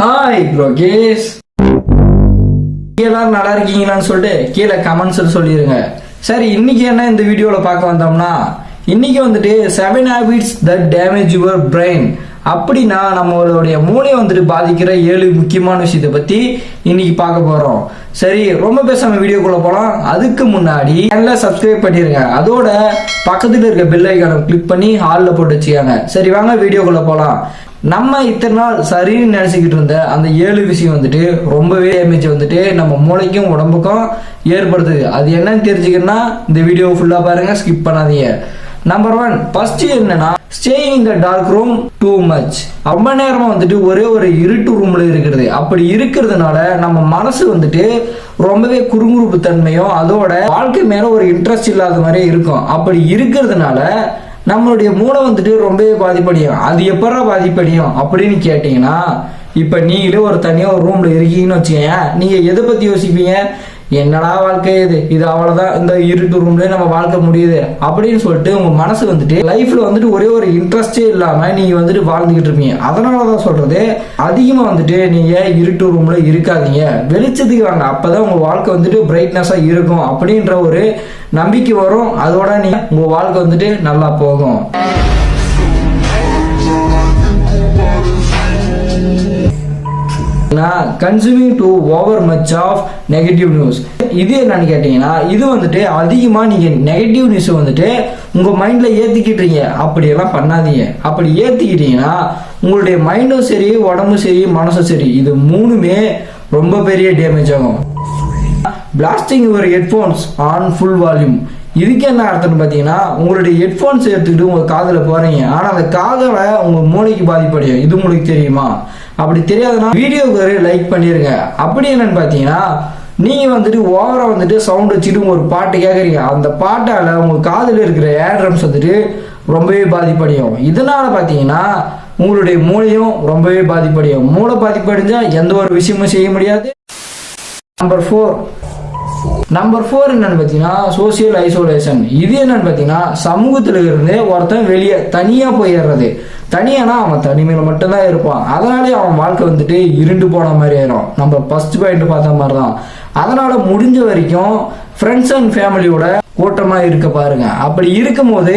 Hi bro case, எல்லாரும் நல்லா இருக்கீங்களான்னு சொல்லிட்டு கீழே கமெண்ட்ஸ் சொல்லிடுங்க. சரி, இன்னைக்கு என்ன இந்த வீடியோவில் பார்க்க வந்தோம்னா, இன்னைக்கு வந்துட்டு 7 habits that damage your brain. அப்படின்னா நம்மளுடைய மூளையை வந்துட்டு பாதிக்கிற 7 முக்கியமான விஷயத்தை பற்றி இன்னைக்கு பார்க்க போகிறோம். சரி, ரொம்ப பேசாம வீடியோக்குள்ளே போகலாம். அதுக்கு முன்னாடி சேனலை சப்ஸ்கிரைப் பண்ணிடுங்க, அதோட பக்கத்தில் இருக்க பெல் ஐக்கானை கிளிக் பண்ணி ஹாலில் போட்டு வச்சுக்காங்க. சரி வாங்க வீடியோக்குள்ளே போகலாம். நம்ம இத்தனை நாள் சரின்னு நினைச்சுக்கிட்டு இருந்த அந்த 7 விஷயம் வந்துட்டு ரொம்பவே டேமேஜ் வந்துட்டு நம்ம மூளைக்கும் உடம்புக்கும் ஏற்படுத்துது. அது என்னன்னு தெரிஞ்சுக்கணும்னா இந்த வீடியோ ஃபுல்லா பாருங்க, ஸ்கிப் பண்ணாதீங்க. நம்பர் 1, ஃபர்ஸ்ட் என்னன்னா, staying in the dark room too much. ரொம்ப நேரமா வந்துட்டு ஒரே ஒரு இருட்டு ரூம்ல இருக்கிறது. அப்படி இருக்கிறதுனால நம்ம மனசு வந்துட்டு ரொம்பவே குறுகுறுப்பு தன்மையும் அதோட வாழ்க்கை மேல ஒரு இன்ட்ரெஸ்ட் இல்லாத மாதிரியே இருக்கும். அப்படி இருக்கிறதுனால நம்மளுடைய மூளை வந்துட்டு ரொம்பவே பாதிப்படையும். அது எப்படா பாதிப்படையும் அப்படின்னு கேட்டீங்கன்னா, இப்ப நீங்களே ஒரு தனியா ஒரு ரூம்ல இருக்கீங்கன்னு வச்சுக்கோங்க, நீங்க எதை பத்தி யோசிப்பீங்க? என்னடா வாழ்க்கை இது அவ்வளவுதான், இந்த இருட்டு ரூம்லயே நம்ம வாழ்க்கை முடியுது அப்படின்னு சொல்லிட்டு உங்க மனசு வந்துட்டு லைஃப்ல வந்துட்டு ஒரே ஒரு இன்ட்ரெஸ்டே இல்லாம நீங்க வந்துட்டு வாழ்ந்துகிட்டு இருப்பீங்க. அதனாலதான் சொல்றது, அதிகமா வந்துட்டு நீங்க இருட்டு ரூம்ல இருக்காதீங்க, வெளிச்சத்துக்கு வாங்க. அப்பதான் உங்க வாழ்க்கை வந்துட்டு பிரைட்னஸா இருக்கும் அப்படின்ற ஒரு நம்பிக்கை வரும். அதோட நீங்க உங்க வாழ்க்கை வந்துட்டு நல்லா போகும். Consuming too over much of negative news. இது என்னன்னு கேட்டீங்கன்னா, இது வந்துட்டு அதிகமா நீங்க நெகட்டிவ் நியூஸ் வந்துட்டு உங்க மைண்ட்ல ஏத்திக்கிட்டீங்க. அப்படியெல்லாம் பண்ணாதீங்க. அப்படி ஏத்திக்கிட்டீங்கன்னா உங்களுடைய மைண்டும் சரி, உடம்பும் சரி, மனசும் சரி, இது மூணுமே ரொம்ப பெரிய டேமேஜ் ஆகும். Blasting your headphones on full volume. இதுக்கு என்ன அர்த்தம்னு பார்த்தீங்கன்னா, உங்களுடைய ஹெட்ஃபோன்ஸ் எடுத்துக்கிட்டு உங்க காதில் போறீங்க, ஆனால் அந்த காதலை உங்க மூளைக்கு பாதிப்படையும். இது உங்களுக்கு தெரியுமா? அப்படி தெரியாதுன்னா வீடியோக்கு லைக் பண்ணிருங்க. அப்படி என்னன்னு பார்த்தீங்கன்னா, நீங்க வந்துட்டு ஓவரா வந்துட்டு சவுண்ட் வச்சுட்டு ஒரு பாட்டு கேட்குறீங்க, அந்த பாட்டால உங்க காதில் இருக்கிற ஏர் ட்ரம்ஸ் வந்துட்டு ரொம்பவே பாதிப்படையும். இதனால பார்த்தீங்கன்னா உங்களுடைய மூளையும் ரொம்பவே பாதிப்படையும். மூளை பாதிப்படைஞ்சா எந்த ஒரு விஷயமும் செய்ய முடியாது. நம்பர் 4 என்னன்னு பார்த்தீங்கன்னா, சோசியல் ஐசோலேஷன். இது என்னன்னு பார்த்தீங்கன்னா, சமூகத்தில் இருந்து ஒருத்தன் வெளியே தனியா போயிடுறது. தனியானா அவன் தனிமையில மட்டும்தான் இருப்பான். அதனாலே அவன் வாழ்க்கை வந்துட்டு இருண்டு போன மாதிரி ஆயிரும். நம்ம ஃபர்ஸ்ட் பாயிண்ட் பார்த்த மாதிரி தான். அதனால முடிஞ்ச வரைக்கும் ஃப்ரெண்ட்ஸ் அண்ட் ஃபேமிலியோட கூட்டமா இருக்க பாருங்க. அப்படி இருக்கும் போது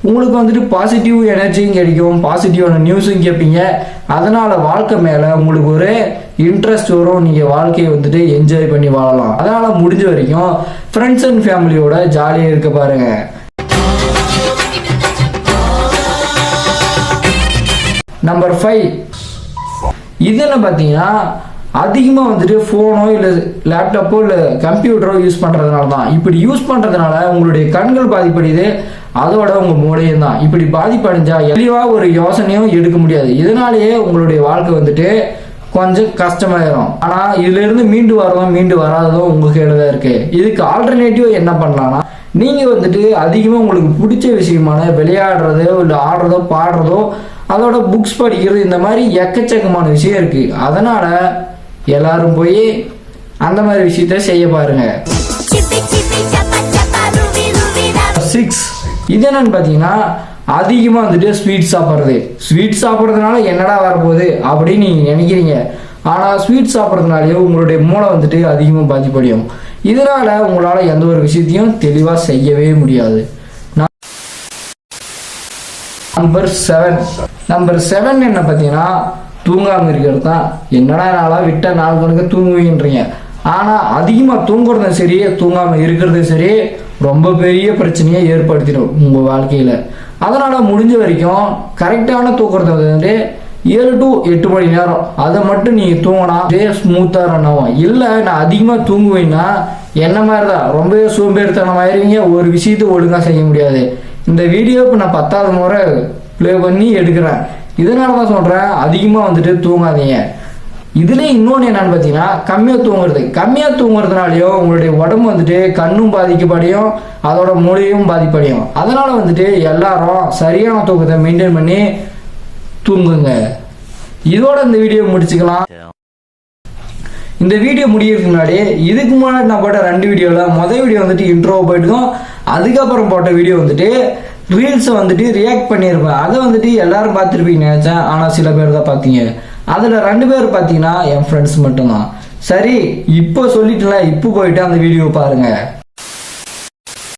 உங்களுக்கு வந்துட்டு பாசிட்டிவ் எனர்ஜியும் கிடைக்கும், பாசிட்டிவான நியூஸும் கேட்பீங்க. அதனால வாழ்க்கை மேல உங்களுக்கு ஒரு இன்ட்ரெஸ்ட் வரும். நீங்க வாழ்க்கையை வந்துட்டு என்ஜாய் பண்ணி வாழலாம். அதனால முடிஞ்ச வரைக்கும் ஃப்ரெண்ட்ஸ் அண்ட் ஃபேமிலியோட ஜாலியா இருக்க பாருங்க. நம்பர் 5, இது என்ன பார்த்தீங்கன்னா, அதிகமாக வந்துட்டு ஃபோனோ இல்லை லேப்டாப்போ இல்லை கம்ப்யூட்டரோ யூஸ் பண்ணுறதுனால தான். இப்படி யூஸ் பண்ணுறதுனால உங்களுடைய கண்கள் பாதிப்படையுது, அதோட உங்கள் மூளையும் தான். இப்படி பாதிப்படைஞ்சா தெளிவாக ஒரு யோசனையும் எடுக்க முடியாது. இதனாலேயே உங்களுடைய வாழ்க்கை வந்துட்டு கொஞ்சம் கஷ்டமாயிரும். ஆனால் இதுலேருந்து மீண்டு வராததும் உங்கள் கையில் தான் இருக்கு. இதுக்கு ஆல்டர்னேட்டிவ் என்ன பண்ணலாம்னா, நீங்கள் வந்துட்டு அதிகமாக உங்களுக்கு பிடிச்ச விஷயமான விளையாடுறதோ இல்லை ஆடுறதோ பாடுறதோ, அதோட புக்ஸ் படிக்கிறது, இந்த மாதிரி எக்கச்சக்கமான விஷயம் இருக்கு. அதனால எல்லாரும் போய் அந்த மாதிரி விஷயத்த செய்ய பாருங்க. 6, இது என்னன்னு பார்த்தீங்கன்னா, அதிகமாக வந்துட்டு ஸ்வீட் சாப்பிட்றது. ஸ்வீட் சாப்பிட்றதுனால என்னடா வரப்போகுது அப்படின்னு நீங்கள் நினைக்கிறீங்க. ஆனால் ஸ்வீட் சாப்பிட்றதுனாலேயே உங்களுடைய மூளை வந்துட்டு அதிகமாக பாதிப்படையும். இதனால உங்களால் எந்த ஒரு விஷயத்தையும் தெளிவாக செய்யவே முடியாது. நம்பர் 7 என்ன பார்த்தீங்கன்னா, தூங்காமல் இருக்கிறது தான். என்னடா நாளா விட்ட நாள் கணக்கு தூங்குவீன்றீங்க. ஆனால் அதிகமாக தூங்குறதும் சரி, தூங்காமல் இருக்கிறதும் சரி, ரொம்ப பெரிய பிரச்சனையை ஏற்படுத்திடும் உங்கள் வாழ்க்கையில். அதனால் முடிஞ்ச வரைக்கும் கரெக்டான தூக்குறத வந்து 7 to 8 மணி நேரம் அதை மட்டும் நீங்கள் தூங்கினா ஸ்மூத்தாக ரன் ஆகும். இல்லை நான் அதிகமாக தூங்குவேன்னா என்ன மாதிரி தான் ரொம்பவே சோம்பேறித்தனமாயிருவீங்க, ஒரு விஷயத்தை ஒழுங்காக செய்ய முடியாது. இந்த வீடியோவுக்கு நான் 10வது முறை ப்ளே பண்ணி எடுக்கிறேன். இதனால தான் சொல்கிறேன், அதிகமாக வந்துட்டு தூங்காதீங்க. இதுலேயே இன்னொன்று என்னன்னு பார்த்தீங்கன்னா, கம்மியாக தூங்குறதுனாலையும் உங்களுடைய உடம்பு வந்துட்டு கண்ணும் பாதிக்கப்படையும், அதோட மூளையும் பாதிப்படையும். அதனால வந்துட்டு எல்லாரும் சரியான தூக்கத்தை மெயின்டைன் பண்ணி தூங்குங்க. இதோட இந்த வீடியோ முடிச்சுக்கலாம். இந்த வீடியோ முடியறதுக்கு முன்னாடி இதுக்கு முன்னாடி நான் போட்ட 2 வீடியோவில் மொதல் வீடியோ வந்துட்டு இன்ட்ரோ போயிட்டுக்கும், அதுக்கப்புறம் போட்ட வீடியோ வந்துட்டு ரீல்ஸை வந்துட்டு ரியாக்ட் பண்ணியிருப்பேன். அதை வந்துட்டு எல்லாரும் பார்த்துருப்பீங்க நினைச்சேன், ஆனால் சில பேர் தான் பார்த்தீங்க. அதில் 2 பேர் பார்த்தீங்கன்னா என் ஃப்ரெண்ட்ஸ் மட்டும்தான். சரி இப்போ சொல்லிட்டுல, இப்போ போயிட்டு அந்த வீடியோ பாருங்க.